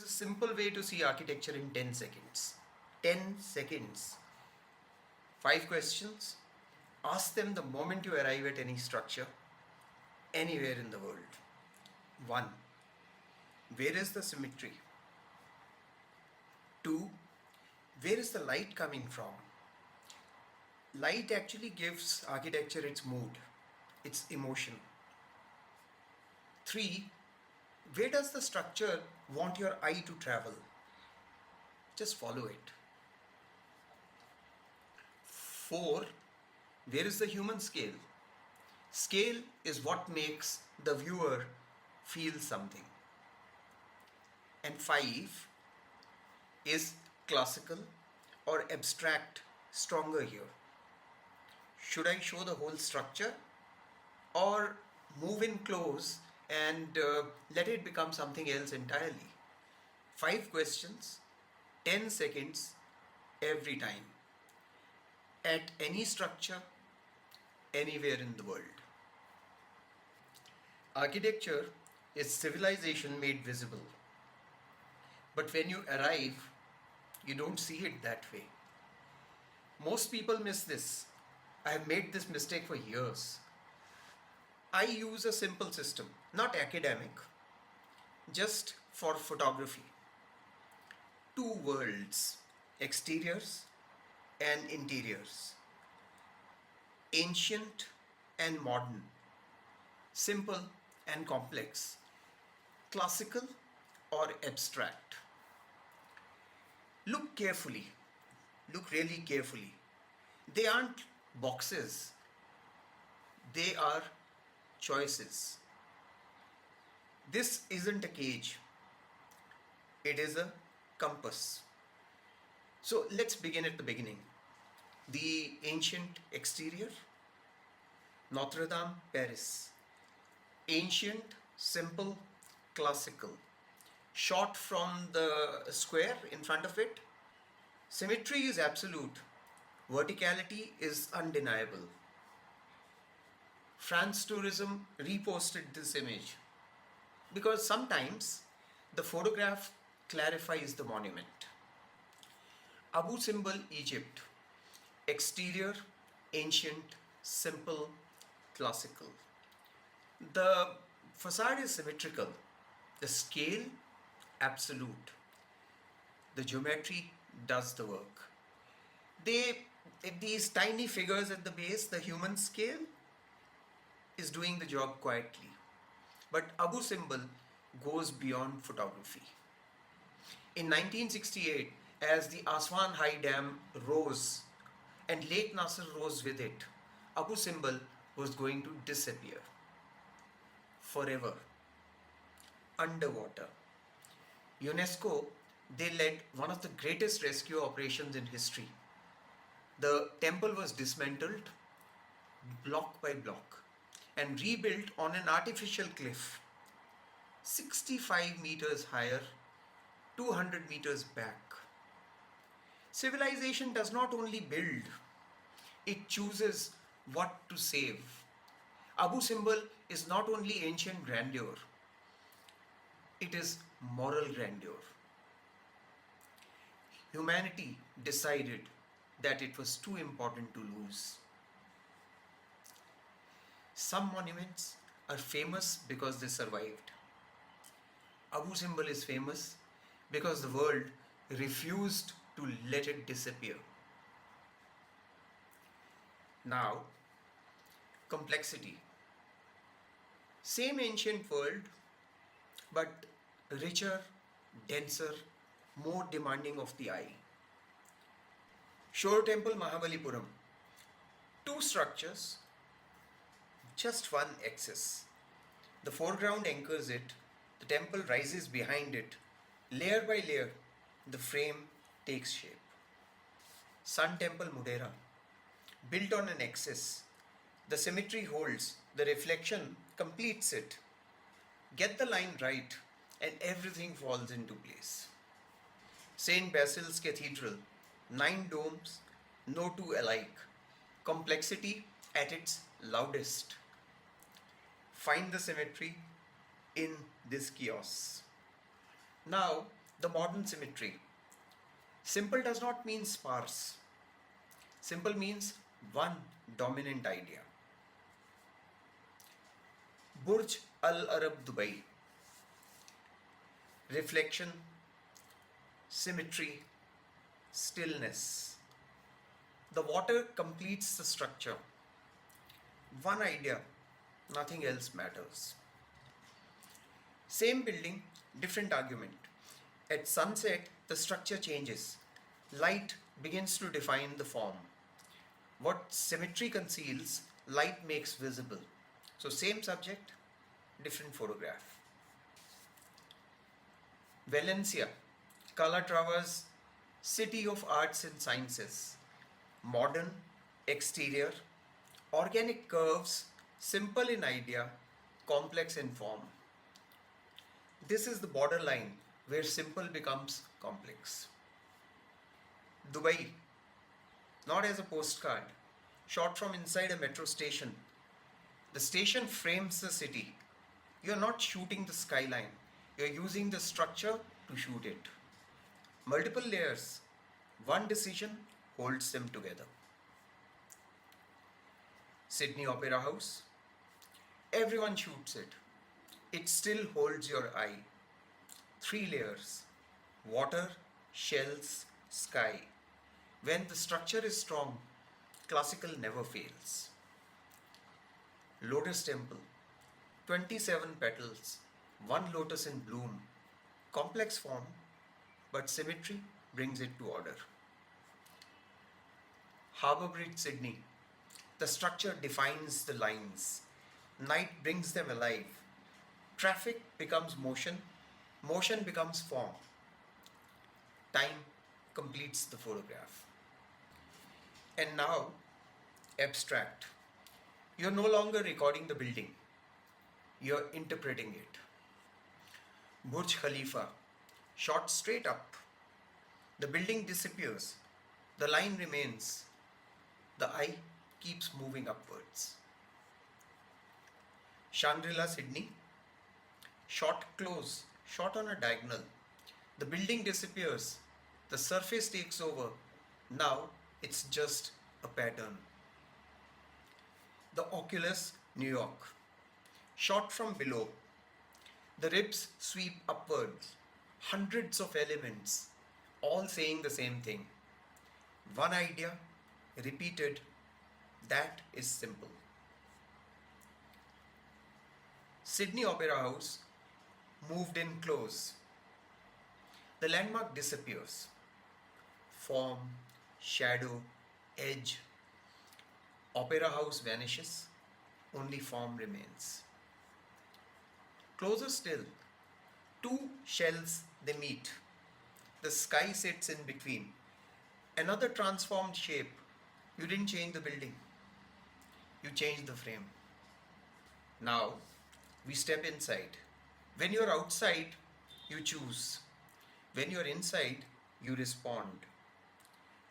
is a simple way to see architecture in 10 seconds. 10 seconds. 5 questions. Ask them the moment you arrive at any structure, anywhere in the world. 1. Where is the symmetry? 2. Where is the light coming from? Light actually gives architecture its mood, its emotion. 3. Where does the structure want your eye to travel? Just follow it. 4. Where is the human scale? Scale is what makes the viewer feel something. And 5. Is classical or abstract stronger here? Should I show the whole structure or move in close and let it become something else entirely? 5 questions, 10 seconds every time. At any structure, anywhere in the world. Architecture is civilization made visible. But when you arrive, you don't see it that way. Most people miss this. I have made this mistake for years. I use a simple system, not academic, just for photography. 2 worlds, exteriors and interiors. Ancient and modern. Simple and complex. Classical or abstract. Look carefully. Look really carefully. They aren't boxes. They are choices. This isn't a cage. It is a compass. So let's begin at the beginning. The ancient exterior. Notre Dame, Paris. Ancient, simple, classical. Shot from the square in front of it. Symmetry is absolute. Verticality is undeniable. France Tourism reposted this image because sometimes the photograph clarifies the monument. Abu Simbel, Egypt. Exterior, ancient, simple, classical. The facade is symmetrical. The scale, absolute. The geometry does the work. These tiny figures at the base, the human scale, is doing the job quietly. But Abu Simbel goes beyond photography. In 1968, as the Aswan High Dam rose and Lake Nasser rose with it, Abu Simbel was going to disappear forever, underwater. UNESCO, they led one of the greatest rescue operations in history. The temple was dismantled block by block and rebuilt on an artificial cliff 65 meters higher, 200 meters back. Civilization does not only build, it chooses what to save. Abu Simbel is not only ancient grandeur, it is moral grandeur. Humanity decided that it was too important to lose. Some monuments are famous because they survived. Abu Simbel is famous because the world refused to let it disappear. Now, complexity. Same ancient world, but richer, denser, more demanding of the eye. Shore Temple, Mahabalipuram. 2 structures, just one axis. The foreground anchors it, the temple rises behind it. Layer by layer, the frame takes shape. Sun Temple, Mudera. Built on an axis. The symmetry holds, the reflection completes it. Get the line right and everything falls into place. St. Basil's Cathedral. 9 domes, no 2 alike. Complexity at its loudest. Find the symmetry in this chaos. Now, The modern symmetry. Simple does not mean sparse. Simple means one dominant idea. Burj Al Arab Dubai. Reflection, symmetry, stillness. The water completes the structure. One idea, nothing else matters. Same building, different argument. At sunset, the structure changes. Light begins to define the form. What symmetry conceals, light makes visible. So, same subject, different photograph. Valencia, Calatrava's city of arts and sciences. Modern, exterior, organic curves, simple in idea, complex in form. This is the borderline where simple becomes complex. Dubai, not as a postcard, shot from inside a metro station. The station frames the city. You're not shooting the skyline, you're using the structure to shoot it. Multiple layers, one decision holds them together. Sydney Opera House, everyone shoots it. It still holds your eye. 3 layers, water, shells, sky. When the structure is strong, classical never fails. Lotus Temple, 27 petals, one lotus in bloom. Complex form, but symmetry brings it to order. Harbour Bridge, Sydney. The structure defines the lines. Night brings them alive. Traffic becomes motion. Motion becomes form. Time completes the photograph. And now, abstract. You're no longer recording the building. You're interpreting it. Burj Khalifa, shot straight up. The building disappears. The line remains. The eye keeps moving upwards. Shangri-La, Sydney, shot close, shot on a diagonal. The building disappears. The surface takes over. Now it's just a pattern. The Oculus, New York, shot from below. The ribs sweep upwards. Hundreds of elements, all saying the same thing. One idea, repeated, that is simple. Sydney Opera House, moved in close. The landmark disappears. Form, shadow, edge. Opera House vanishes, only form remains. Closer still, 2 shells they meet. The sky sits in between. Another transformed shape. You didn't change the building. You changed the frame. Now, we step inside. When you're outside, you choose. When you're inside, you respond.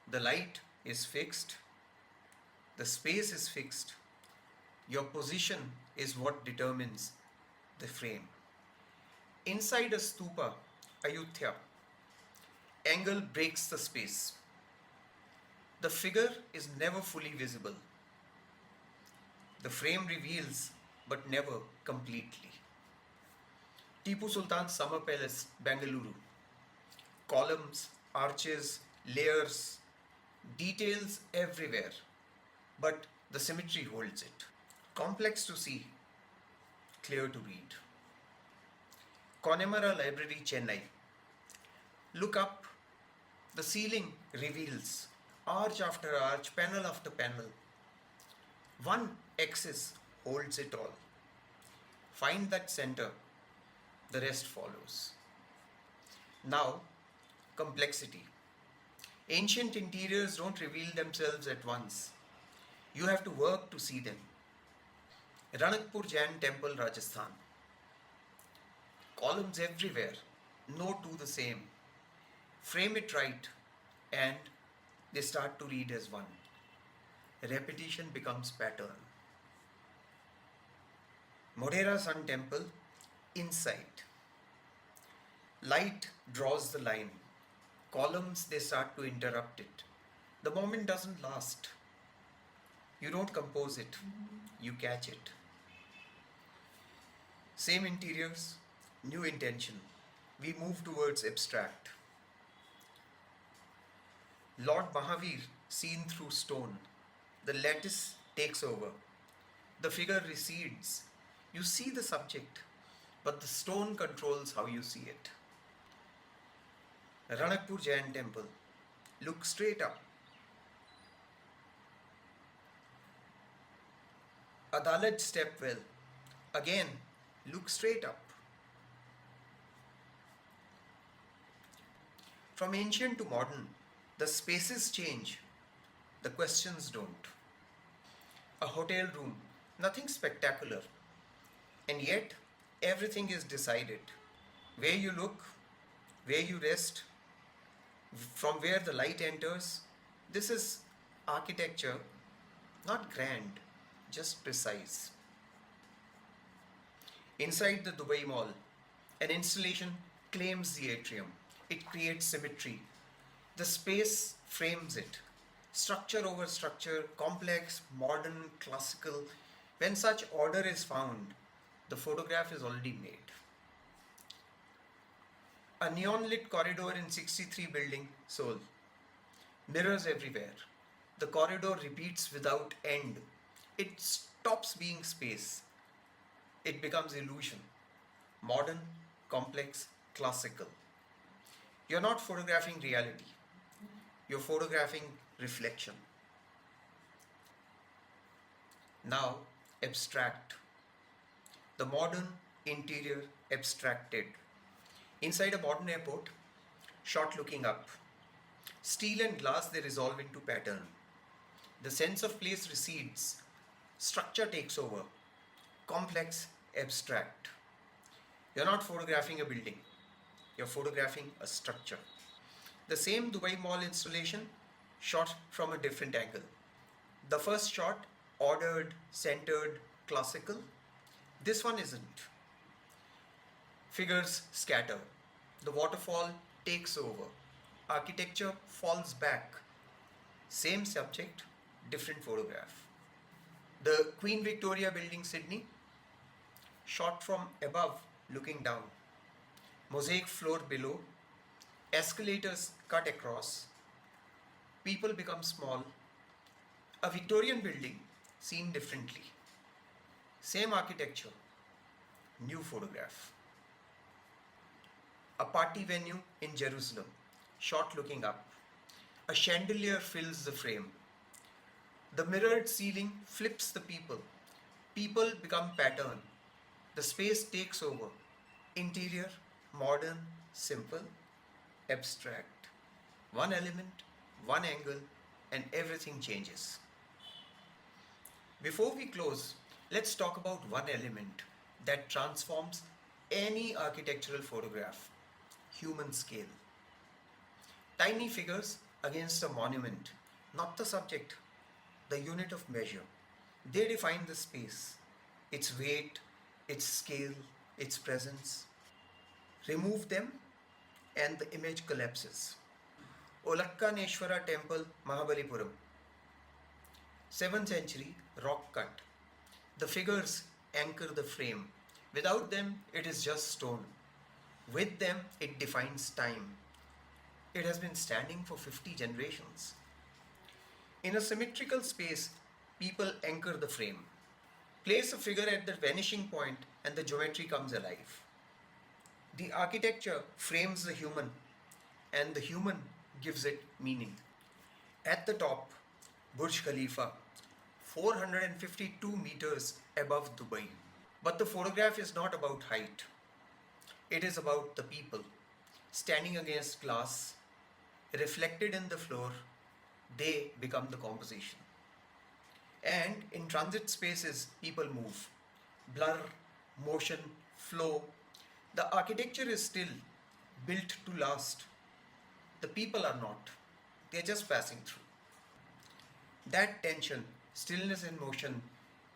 The light is fixed. The space is fixed. Your position is what determines the frame. Inside a stupa, Ayutthaya, angle breaks the space. The figure is never fully visible. The frame reveals, but never completely. Tipu Sultan's Summer Palace, Bengaluru. Columns, arches, layers, details everywhere, but the symmetry holds it. Complex to see, clear to read. Connemara Library, Chennai. Look up, the ceiling reveals, arch after arch, panel after panel. One axis holds it all. Find that center, the rest follows. Now, complexity. Ancient interiors don't reveal themselves at once. You have to work to see them. Ranakpur Jain Temple, Rajasthan. Columns everywhere, no two the same. Frame it right and they start to read as one. Repetition becomes pattern. Modhera Sun Temple, inside. Light draws the line. Columns, they start to interrupt it. The moment doesn't last. You don't compose it, you catch it. Same interiors, new intention. We move towards abstract. Lord Mahavir seen through stone. The lattice takes over. The figure recedes. You see the subject, but the stone controls how you see it. Ranakpur Jain Temple. Look straight up. Adalat Stepwell. Again, look straight up. From ancient to modern, the spaces change, the questions don't. A hotel room, nothing spectacular, and yet everything is decided. Where you look, where you rest, from where the light enters. This is architecture, not grand, just precise. Inside the Dubai Mall, an installation claims the atrium. It creates symmetry. The space frames it. Structure over structure, complex, modern, classical. When such order is found, the photograph is already made. A neon lit corridor in 63 building, Seoul. Mirrors everywhere. The corridor repeats without end. It stops being space. It becomes illusion. Modern, complex, classical. You're not photographing reality. You're photographing reflection. Now, abstract. The modern interior abstracted. Inside a modern airport, shot looking up. Steel and glass, they resolve into pattern. The sense of place recedes. Structure takes over. Complex, abstract. You're not photographing a building. You're photographing a structure. The same Dubai Mall installation, shot from a different angle. The first shot, ordered, centered, classical. This one isn't. Figures scatter. The waterfall takes over. Architecture falls back. Same subject, different photograph. The Queen Victoria Building, Sydney, shot from above, looking down. Mosaic floor below. Escalators cut across. People become small. A Victorian building seen differently. Same architecture, new photograph. A party venue in Jerusalem, shot looking up. A chandelier fills the frame. The mirrored ceiling flips the people. People become pattern. The space takes over. Interior, modern, simple, abstract. One element, one angle, and everything changes. Before we close, let's talk about one element that transforms any architectural photograph: human scale. Tiny figures against a monument, not the subject, the unit of measure. They define the space, its weight, its scale, its presence. Remove them and the image collapses. Olakkaneshwara Temple, Mahabalipuram. 7th century rock cut. The figures anchor the frame. Without them, it is just stone. With them, it defines time. It has been standing for 50 generations. In a symmetrical space, people anchor the frame. Place a figure at the vanishing point and the geometry comes alive. The architecture frames the human and the human gives it meaning. At the top, Burj Khalifa, 452 meters above Dubai. But the photograph is not about height. It is about the people standing against glass, reflected in the floor. They become the composition. And in transit spaces, people move. Blur, motion, flow. The architecture is still built to last. The people are not. They are just passing through. That tension, stillness and motion,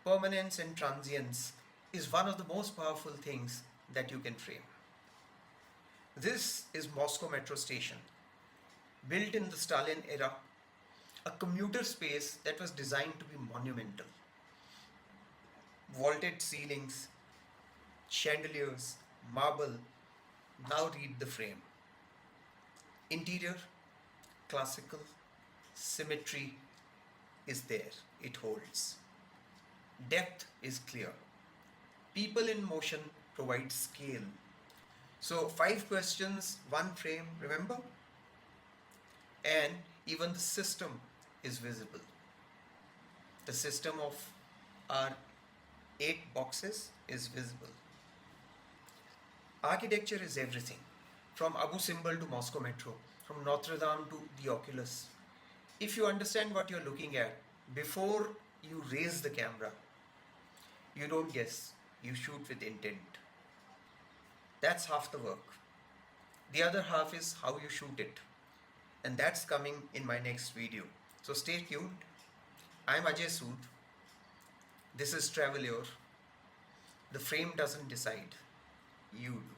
permanence and transience is one of the most powerful things that you can frame. This is Moscow metro station, built in the Stalin era, a commuter space that was designed to be monumental. Vaulted ceilings, chandeliers, marble, now read the frame. Interior, classical, symmetry is there, it holds. Depth is clear. People in motion provide scale. So, 5 questions, one frame, remember? And even the system is visible. The system of our 8 boxes is visible. Architecture is everything, from Abu Simbel to Moscow Metro, from Notre Dame to the Oculus. If you understand what you're looking at, before you raise the camera, you don't guess, you shoot with intent. That's half the work. The other half is how you shoot it. And that's coming in my next video. So stay tuned. I'm Ajay Sood. This is Travelure. The frame doesn't decide, you do.